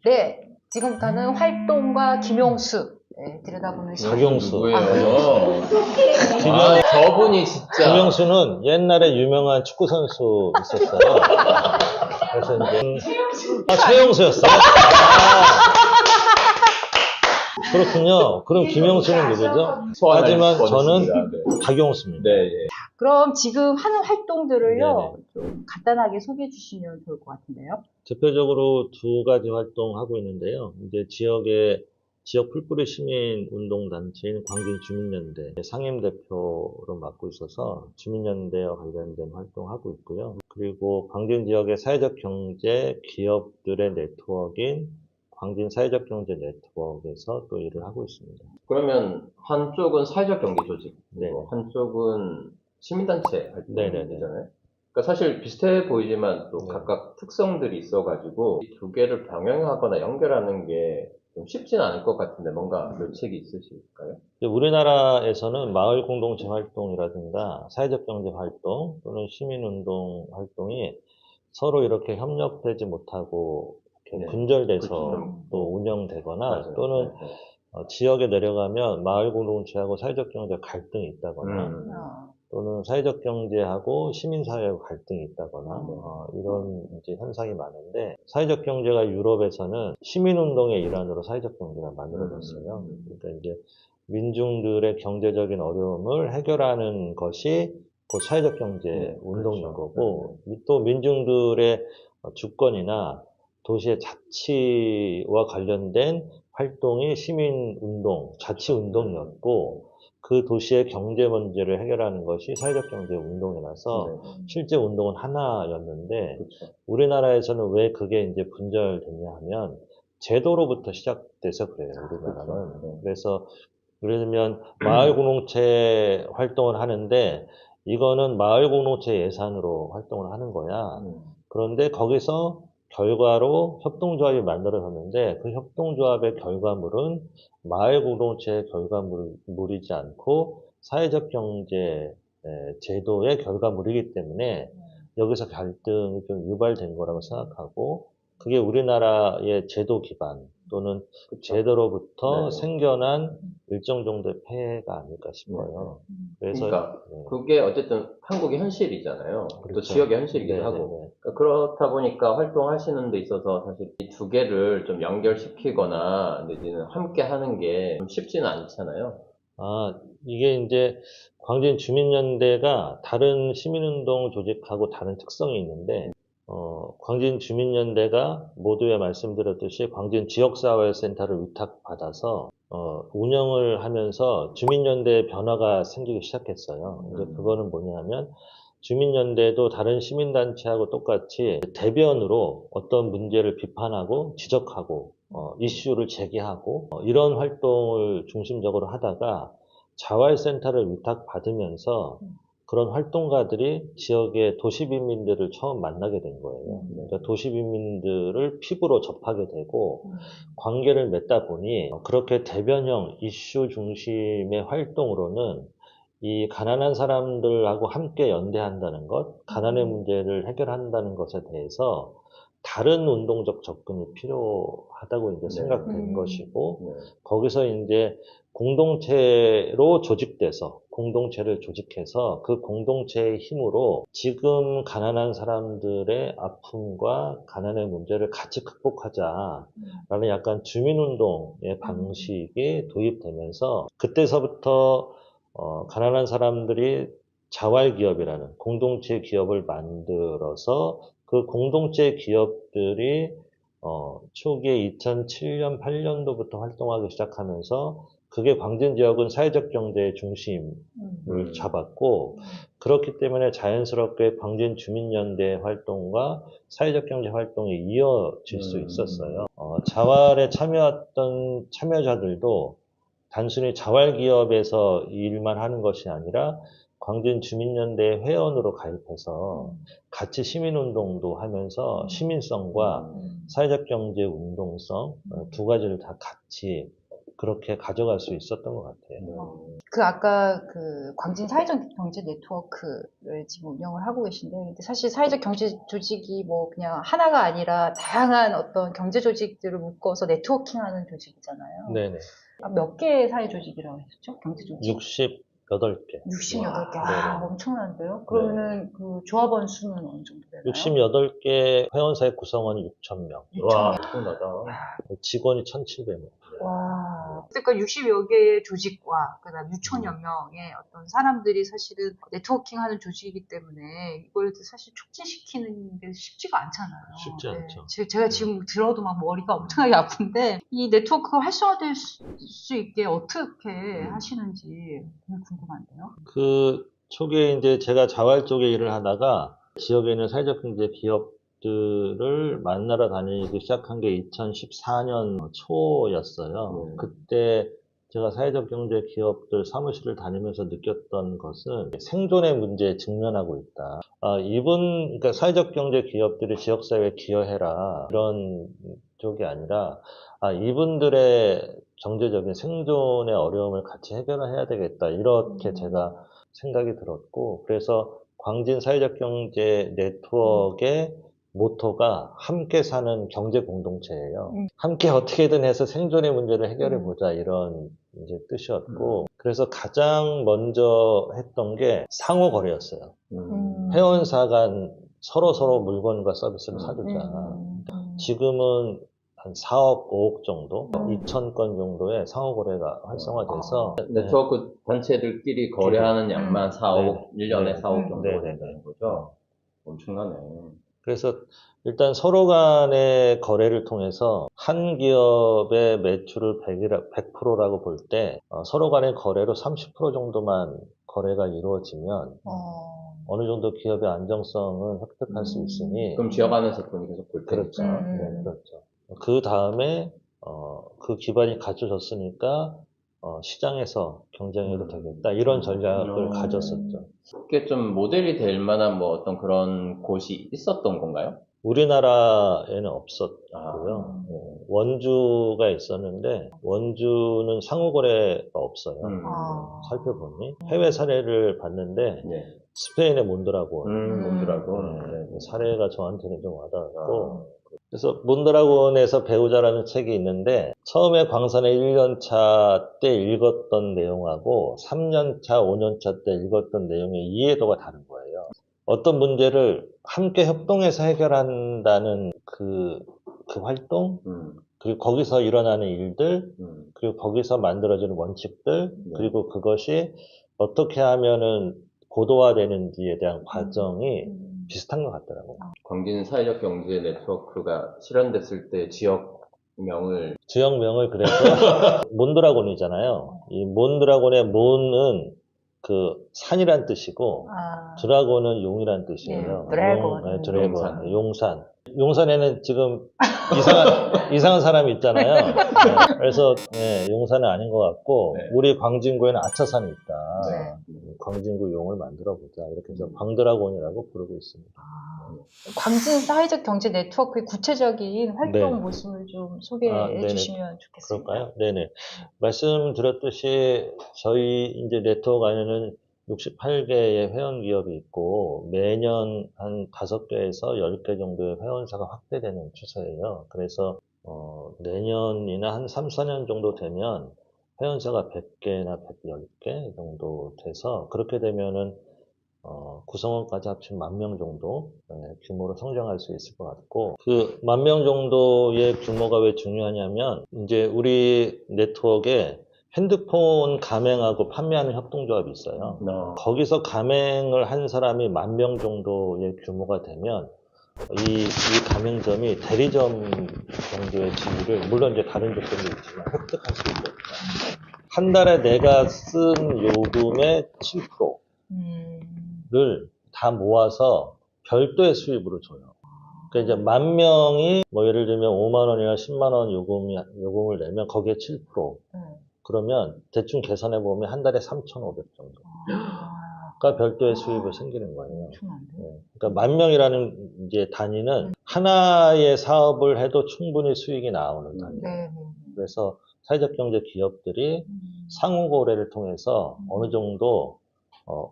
네, 지금부터는 활동과 김용수 들여다보는 시간. 박용수 누구예요? 김용- 저분이 진짜. 김용수는 옛날에 유명한 축구 선수 있었어요. 그래서 이제 최용수였어요. 그렇군요. 그럼 김용수는 누구죠? 하지만 저는 박용수입니다. 네, 예. 그럼 지금 하는 활동들을요, 네네. 좀 간단하게 소개해 주시면 좋을 것 같은데요. 대표적으로 두 가지 활동하고 있는데요. 이제 지역 풀뿌리 시민운동단체인 광진주민연대 상임대표로 맡고 있어서 주민연대와 관련된 활동하고 있고요. 그리고 광진 지역의 사회적 경제 기업들의 네트워크인 광진 사회적 경제 네트워크에서 또 일을 하고 있습니다. 그러면 한쪽은 사회적 경제 조직, 네. 한쪽은 시민단체 네네네. 활동이잖아요. 그러니까 사실 비슷해 보이지만 또 네. 각각 특성들이 있어가지고 이 두 개를 병행하거나 연결하는 게 좀 쉽진 않을 것 같은데 뭔가 묘책이 있으실까요? 우리나라에서는 마을 공동체 활동이라든가 사회적 경제 활동 또는 시민운동 활동이 서로 이렇게 협력되지 못하고 이렇게 네. 분절돼서 그렇죠. 또 운영되거나 맞아요. 또는 네, 네. 지역에 내려가면 마을 공동체하고 사회적 경제 갈등이 있다거나 또는 사회적 경제하고 시민사회하고 갈등이 있다거나 이런 이제 현상이 많은데 사회적 경제가 유럽에서는 시민운동의 일환으로 사회적 경제가 만들어졌어요. 그러니까 이제 민중들의 경제적인 어려움을 해결하는 것이 그 사회적 경제 운동인 그렇죠. 거고 또 민중들의 주권이나 도시의 자치와 관련된 활동이 시민운동, 자치운동이었고 그 도시의 경제 문제를 해결하는 것이 사회적 경제 운동이라서 실제 운동은 하나였는데 그렇죠. 우리나라에서는 왜 그게 이제 분절됐냐 하면 제도로부터 시작돼서 그래요, 우리나라는. 그렇죠. 그래서 예를 들면 마을 공동체 활동을 하는데 이거는 마을 공동체 예산으로 활동을 하는 거야. 그런데 거기서 결과로 협동조합이 만들어졌는데 그 협동조합의 결과물은 마을 공동체의 결과물이지 않고 사회적 경제 제도의 결과물이기 때문에 여기서 갈등이 좀 유발된 거라고 생각하고 그게 우리나라의 제도 기반 또는 제도로부터 네. 생겨난 일정 정도의 폐해가 아닐까 싶어요. 그래서 그러니까 그게 어쨌든 한국의 현실이잖아요. 또 그렇죠. 지역의 현실이기도 네네네. 하고. 그러니까 그렇다 보니까 활동하시는 데 있어서 사실 이 두 개를 좀 연결시키거나 내지는 함께 하는 게 좀 쉽지는 않잖아요. 이게 이제 광진 주민연대가 다른 시민운동 조직하고 다른 특성이 있는데, 광진 주민연대가 모두에 말씀드렸듯이 광진 지역사회센터를 위탁받아서, 운영을 하면서 주민연대의 변화가 생기기 시작했어요. 이제 그거는 뭐냐면, 주민연대도 다른 시민단체하고 똑같이 대변으로 어떤 문제를 비판하고 지적하고 이슈를 제기하고 이런 활동을 중심적으로 하다가 자활센터를 위탁받으면서 그런 활동가들이 지역의 도시빈민들을 처음 만나게 된 거예요. 그러니까 도시빈민들을 피부로 접하게 되고 관계를 맺다 보니 그렇게 대변형 이슈 중심의 활동으로는 이 가난한 사람들하고 함께 연대한다는 것, 가난의 문제를 해결한다는 것에 대해서 다른 운동적 접근이 필요하다고 이제 생각된 것이고, 거기서 이제 공동체로 조직돼서, 공동체를 조직해서 그 공동체의 힘으로 지금 가난한 사람들의 아픔과 가난의 문제를 같이 극복하자라는 약간 주민운동의 방식이 도입되면서 그때서부터 가난한 사람들이 자활기업이라는 공동체 기업을 만들어서 그 공동체 기업들이 초기에 2007년, 8년도부터 활동하기 시작하면서 그게 광진 지역은 사회적 경제의 중심을 잡았고 그렇기 때문에 자연스럽게 광진 주민연대 활동과 사회적 경제 활동이 이어질 수 있었어요. 자활에 참여했던 참여자들도 단순히 자활기업에서 일만 하는 것이 아니라 광진 주민연대 회원으로 가입해서 같이 시민운동도 하면서 시민성과 사회적 경제 운동성 두 가지를 다 같이 그렇게 가져갈 수 있었던 것 같아요. 그 아까 그 광진 사회적 경제 네트워크를 지금 운영을 하고 계신데, 근데 사실 사회적 경제 조직이 뭐 그냥 하나가 아니라 다양한 어떤 경제 조직들을 묶어서 네트워킹하는 조직이잖아요. 네네. 몇 개의 사회 조직이라고 하셨죠? 경제 조직? 68개. 68개. 와, 아, 네네. 엄청난데요? 그러면은 그 조합원 수는 어느 정도 되나요? 68개 회원사의 구성원이 6,000명. 와, 엄청나다. 직원이 1,700명. 와. 그러니까 60여 개의 조직과 그다음 6천여 명의 어떤 사람들이 사실은 네트워킹 하는 조직이기 때문에 이걸 사실 촉진시키는 게 쉽지가 않잖아요. 쉽지 않죠. 제가 지금 들어도 막 머리가 엄청나게 아픈데 이 네트워크가 활성화될 수 있게 어떻게 하시는지 너무 궁금한데요. 그 초기에 이제 제가 자활 쪽에 일을 하다가 지역에 있는 사회적 경제 기업들을 만나러 다니기 시작한 게 2014년 초였어요. 그때 제가 사회적 경제 기업들 사무실을 다니면서 느꼈던 것은 생존의 문제에 직면하고 있다. 그러니까 사회적 경제 기업들이 지역사회에 기여해라. 이런 쪽이 아니라, 이분들의 경제적인 생존의 어려움을 같이 해결을 해야 되겠다. 이렇게 제가 생각이 들었고, 그래서 광진 사회적 경제 네트워크의 모토가 함께 사는 경제 공동체예요. 함께 어떻게든 해서 생존의 문제를 해결해 보자 이런 이제 뜻이었고, 그래서 가장 먼저 했던 게 상호 거래였어요. 회원사 간 서로 물건과 서비스를 사주자. 지금은 한 4억, 5억 정도, 2,000건 정도의 상호 거래가 활성화돼서 네트워크 단체들끼리 거래하는 양만 4억, 1년에 4억 정도 된다는 거죠? 엄청나네. 그래서 일단 서로 간의 거래를 통해서 한 기업의 매출을 100%라고 볼 때 서로 간의 거래로 30% 정도만 거래가 이루어지면 어느 정도 기업의 안정성은 획득할 수 있으니 그럼 지역 안에서 돈이 계속 볼 테니까. 그렇죠. 네, 그렇죠. 그 다음에 그 기반이 갖춰졌으니까 시장에서 경쟁해도 되겠다 이런 전략을 가졌었죠. 그게 좀 모델이 될 만한 뭐 어떤 그런 곳이 있었던 건가요? 우리나라에는 없었고요. 원주가 있었는데 원주는 상호거래가 없어요. 살펴보니 해외 사례를 봤는데 스페인의 몬드라곤 몬드라곤. 사례가 저한테는 좀 와닿았고, 그래서 몬드라곤에서 배우자라는 책이 있는데 처음에 광산의 1년차 때 읽었던 내용하고 3년차, 5년차 때 읽었던 내용의 이해도가 다른 거예요. 어떤 문제를 함께 협동해서 해결한다는 그 활동, 그리고 거기서 일어나는 일들, 그리고 거기서 만들어지는 원칙들, 그리고 그것이 어떻게 하면은 고도화되는지에 대한 과정이 비슷한 것 같더라고요. 광진 사회적 경제 네트워크가 실현됐을 때 지역명을 그래서 몬드라곤이잖아요. 이 몬드라곤의 몬은 그 산이란 뜻이고 드라곤은 용이란 뜻이에요. 드래곤. 용산. 용산에는 지금 이상한 사람이 있잖아요. 그래서 용산은 아닌 것 같고 우리 광진구에는 아차산이 있다. 광진구 용을 만들어 보자 이렇게 해서 광드라곤이라고 부르고 있습니다. 광진 사회적 경제 네트워크의 구체적인 활동 모습을 좀 소개해 주시면 좋겠습니다. 그럴까요? 네네. 말씀드렸듯이 저희 이제 네트워크 안에는 68개의 회원 기업이 있고 매년 한 5개에서 10개 정도의 회원사가 확대되는 추세예요. 그래서 내년이나 한 3, 4년 정도 되면 회원사가 100개나 110개 정도 돼서 그렇게 되면은 구성원까지 합치면 10,000명 정도 규모로 성장할 수 있을 것 같고, 그 10,000명 정도의 규모가 왜 중요하냐면 이제 우리 네트워크에 핸드폰 가맹하고 판매하는 협동조합이 있어요. 거기서 가맹을 한 사람이 10,000명 정도의 규모가 되면 이 가맹점이 대리점 정도의 지위를 물론 이제 다른 조건도 있지만 획득할 수 있거든요. 한 달에 내가 쓴 요금의 7%를 다 모아서 별도의 수입으로 줘요. 그러니까 이제 10,000명이 뭐 예를 들면 5만 원이나 10만 원 요금을 내면 거기에 7%. 그러면 대충 계산해 보면 한 달에 3,500 정도가 별도의 수입이 생기는 거예요. 그러니까 10,000명이라는 이제 단위는 하나의 사업을 해도 충분히 수익이 나오는 단위. 그래서 사회적 경제 기업들이 상호 거래를 통해서 어느 정도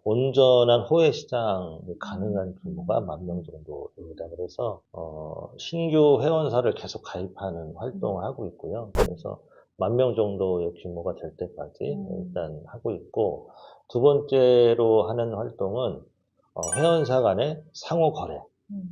온전한 호혜 시장이 가능한 규모가 10,000명 정도입니다. 그래서 신규 회원사를 계속 가입하는 활동을 하고 있고요. 그래서 10,000명 정도의 규모가 될 때까지 일단 하고 있고, 두 번째로 하는 활동은 회원사 간의 상호 거래.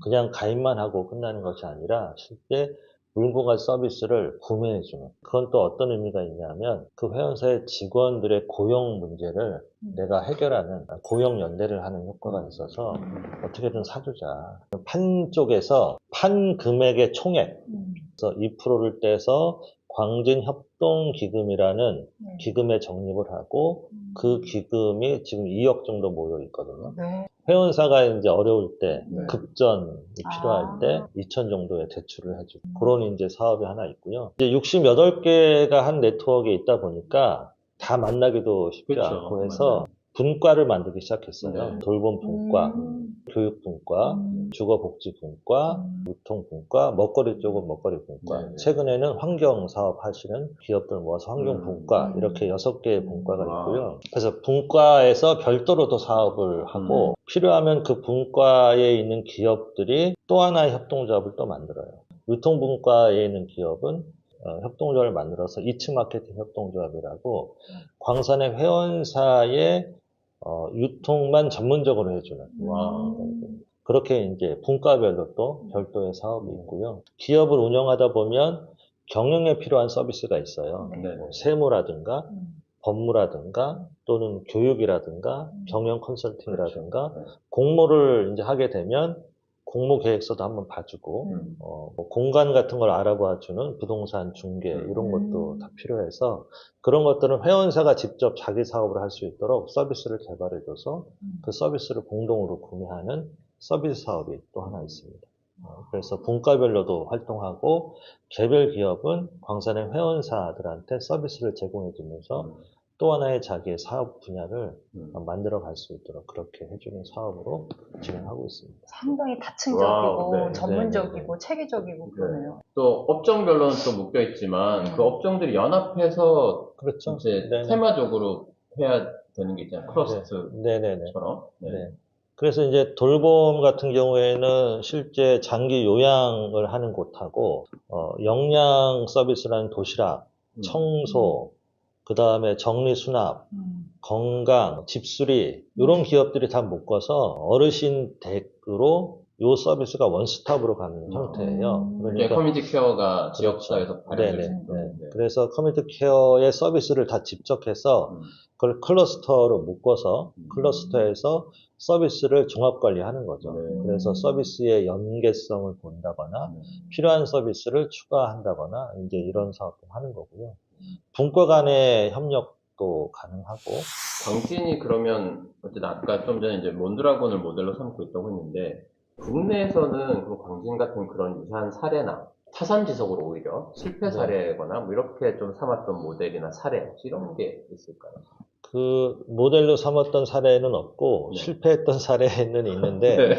그냥 가입만 하고 끝나는 것이 아니라 실제 물건과 서비스를 구매해주는. 그건 또 어떤 의미가 있냐면 그 회원사의 직원들의 고용 문제를 내가 해결하는 고용 연대를 하는 효과가 있어서 어떻게든 사주자. 판 쪽에서 판 금액의 총액, 그래서 2%를 떼서 광진협동기금이라는 기금에 적립을 하고 그 기금이 지금 2억 정도 모여 있거든요. 네. 회원사가 이제 어려울 때, 네. 급전이 필요할 때 2천 정도의 대출을 해주고 그런 이제 사업이 하나 있고요. 이제 68개가 한 네트워크에 있다 보니까 다 만나기도 쉽지 그렇죠. 않고 해서 분과를 만들기 시작했어요. 네. 돌봄 분과, 교육 분과, 주거복지 분과, 유통 분과, 먹거리 쪽은 먹거리 분과. 네. 최근에는 환경 사업 하시는 기업들 모아서 환경 분과, 이렇게 6개의 분과가 있고요. 그래서 분과에서 별도로 더 사업을 하고 필요하면 그 분과에 있는 기업들이 또 하나의 협동조합을 또 만들어요. 유통 분과에 있는 기업은 협동조합을 만들어서 2층 마케팅 협동조합이라고 광산의 회원사의 유통만 전문적으로 해주는. 그렇게 이제 분과별로 또 별도의 사업이 있고요. 기업을 운영하다 보면 경영에 필요한 서비스가 있어요. 네. 뭐 세무라든가 법무라든가 또는 교육이라든가 경영 컨설팅이라든가 공모를 이제 하게 되면 공모 계획서도 한번 봐주고 뭐 공간 같은 걸 알아봐주는 부동산 중개 이런 것도 다 필요해서 그런 것들은 회원사가 직접 자기 사업을 할 수 있도록 서비스를 개발해줘서 그 서비스를 공동으로 구매하는 서비스 사업이 또 하나 있습니다. 그래서 분과별로도 활동하고 개별 기업은 광산의 회원사들한테 서비스를 제공해주면서 또 하나의 자기의 사업 분야를 만들어 갈 수 있도록 그렇게 해주는 사업으로 진행하고 있습니다. 상당히 다층적이고 와우, 네. 전문적이고 체계적이고 그러네요. 또 업종별로는 또 묶여 있지만 그 업종들이 연합해서 그렇죠. 이제 네네. 테마적으로 해야 되는 게 있잖아요. 크러스트처럼. 네네네. 네. 네. 그래서 이제 돌봄 같은 경우에는 실제 장기 요양을 하는 곳하고 영양 서비스라는 도시락, 청소, 그 다음에 정리수납, 건강, 집수리 이런 기업들이 다 묶어서 어르신 댁으로 요 서비스가 원스톱으로 가는 형태예요. 이게 그러니까 커뮤니티 케어가 지역사회에서 발휘될 수 네네. 있는. 네. 그래서 커뮤니티 케어의 서비스를 다 집적해서 그걸 클러스터로 묶어서 클러스터에서 서비스를 종합 관리하는 거죠. 네. 그래서 서비스의 연계성을 본다거나 필요한 서비스를 추가한다거나 이제 이런 사업을 하는 거고요. 분과 간의 협력도 가능하고. 광진이 그러면 어쨌든 아까 좀 전에 이제 몬드라곤을 모델로 삼고 있다고 했는데 국내에서는 그 광진 같은 그런 유사한 사례나 타산지석으로 오히려 실패 사례거나 뭐 이렇게 좀 삼았던 모델이나 사례 혹시 이런 게 있을까요? 그 모델로 삼았던 사례는 없고 네. 실패했던 사례는 있는데 네.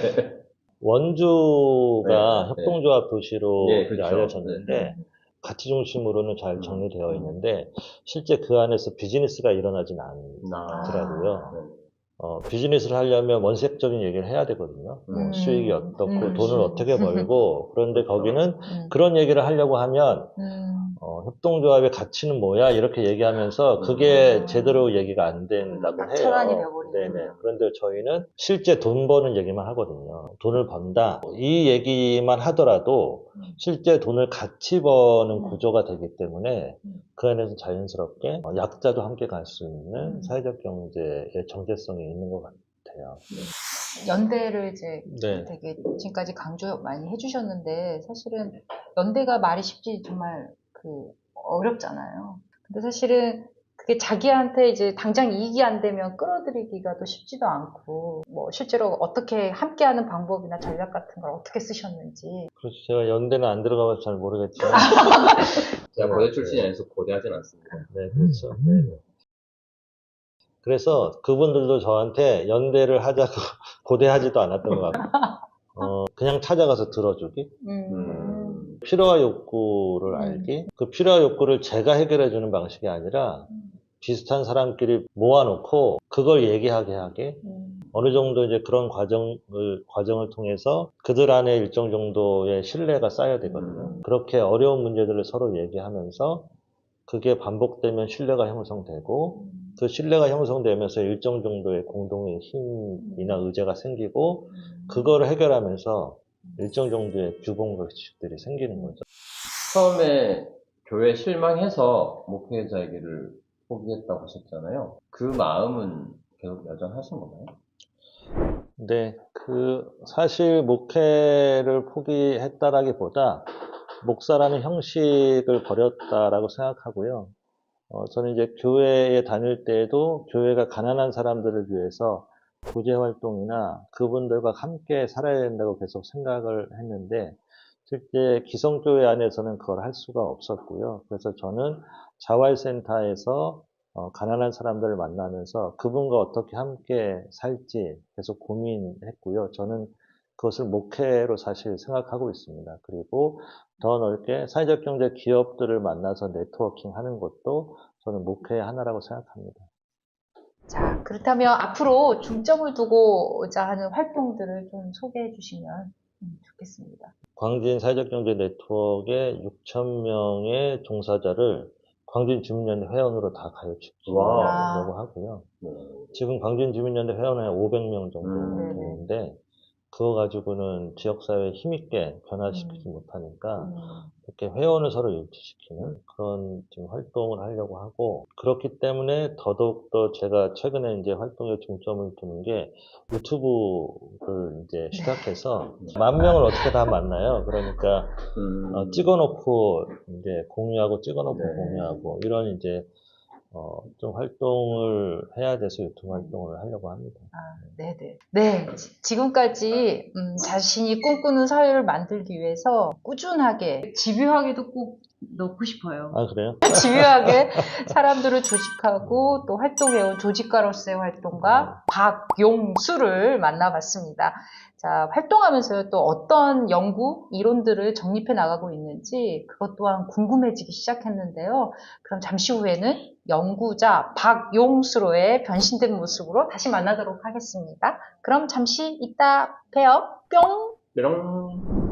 원주가 네. 협동조합 도시로 네, 이제 그렇죠. 알려졌는데 가치 중심으로는 잘 정리되어 있는데 실제 그 안에서 비즈니스가 일어나진 않더라고요. 네. 비즈니스를 하려면 원색적인 얘기를 해야 되거든요. 뭐 수익이 어떻고 돈을 어떻게 벌고 그런데 거기는 그런 얘기를 하려고 하면 협동조합의 가치는 뭐야 이렇게 얘기하면서 그게 제대로 얘기가 안 된다고 해요. 차단이 되어버리고. 네네. 그런데 저희는 실제 돈 버는 얘기만 하거든요. 돈을 번다 이 얘기만 하더라도 실제 돈을 같이 버는 구조가 되기 때문에 그 안에서 자연스럽게 약자도 함께 갈 수 있는 사회적 경제의 정체성이 있는 것 같아요. 연대를 이제 네. 되게 지금까지 강조 많이 해주셨는데 사실은 연대가 말이 쉽지 정말 어렵잖아요. 근데 사실은 그게 자기한테 이제 당장 이익이 안 되면 끌어들이기가 또 쉽지도 않고 뭐 실제로 어떻게 함께하는 방법이나 전략 같은 걸 어떻게 쓰셨는지. 그렇죠. 제가 연대는 안 들어가봐서 잘 모르겠지만 제가 고대 출신이 아니어서 고대하진 않습니다. 네, 그렇죠. 네. 그래서 그분들도 저한테 연대를 하자고 고대하지도 않았던 것 같고 그냥 찾아가서 들어주기 필요와 욕구를 알기. 그 필요와 욕구를 제가 해결해주는 방식이 아니라 비슷한 사람끼리 모아놓고 그걸 얘기하게 하기. 어느 정도 이제 그런 과정을 통해서 그들 안에 일정 정도의 신뢰가 쌓여야 되거든요. 그렇게 어려운 문제들을 서로 얘기하면서 그게 반복되면 신뢰가 형성되고 그 신뢰가 형성되면서 일정 정도의 공동의 힘이나 의제가 생기고 그거를 해결하면서 일정 정도의 규범의식들이 생기는 거죠. 처음에 교회 실망해서 목회자 길을 포기했다고 하셨잖아요. 그 마음은 계속 여전하신 건가요? 네, 사실 목회를 포기했다라기보다 목사라는 형식을 버렸다라고 생각하고요. 저는 이제 교회에 다닐 때에도 교회가 가난한 사람들을 위해서 구제 활동이나 그분들과 함께 살아야 된다고 계속 생각을 했는데 실제 기성교회 안에서는 그걸 할 수가 없었고요. 그래서 저는 자활센터에서 가난한 사람들을 만나면서 그분과 어떻게 함께 살지 계속 고민했고요. 저는 그것을 목회로 사실 생각하고 있습니다. 그리고 더 넓게 사회적 경제 기업들을 만나서 네트워킹 하는 것도 저는 목회의 하나라고 생각합니다. 자, 그렇다면 앞으로 중점을 두고자 하는 활동들을 좀 소개해 주시면 좋겠습니다. 광진 사회적 경제 네트워크의 6,000명의 종사자를 광진 주민연대 회원으로 다 가입시키려고 하고요. 지금 광진 주민연대 회원은 500명 정도 되는데 그거 가지고는 지역사회에 힘있게 변화시키지 못하니까 이렇게 회원을 서로 일치시키는 그런 지금 활동을 하려고 하고 그렇기 때문에 더더욱더 제가 최근에 이제 활동에 중점을 두는 게 유튜브를 이제 시작해서 10,000명을 어떻게 다 만나요. 그러니까 찍어놓고 이제 공유하고 찍어놓고 공유하고 이런 이제 좀 활동을 해야 돼서 유튜브 활동을 하려고 합니다. 네네. 네, 지금까지 자신이 꿈꾸는 사회를 만들기 위해서 꾸준하게, 집요하게도 꼭 넣고 싶어요. 아, 그래요? 집요하게 사람들을 조직하고 또 활동해온 조직가로서의 활동가 박용수를 만나봤습니다. 자, 활동하면서 또 어떤 연구, 이론들을 정립해 나가고 있는지 그것 또한 궁금해지기 시작했는데요. 그럼 잠시 후에는 연구자 박용수로의 변신된 모습으로 다시 만나도록 하겠습니다. 그럼 잠시 이따 봬요. 뿅! 뾰롱.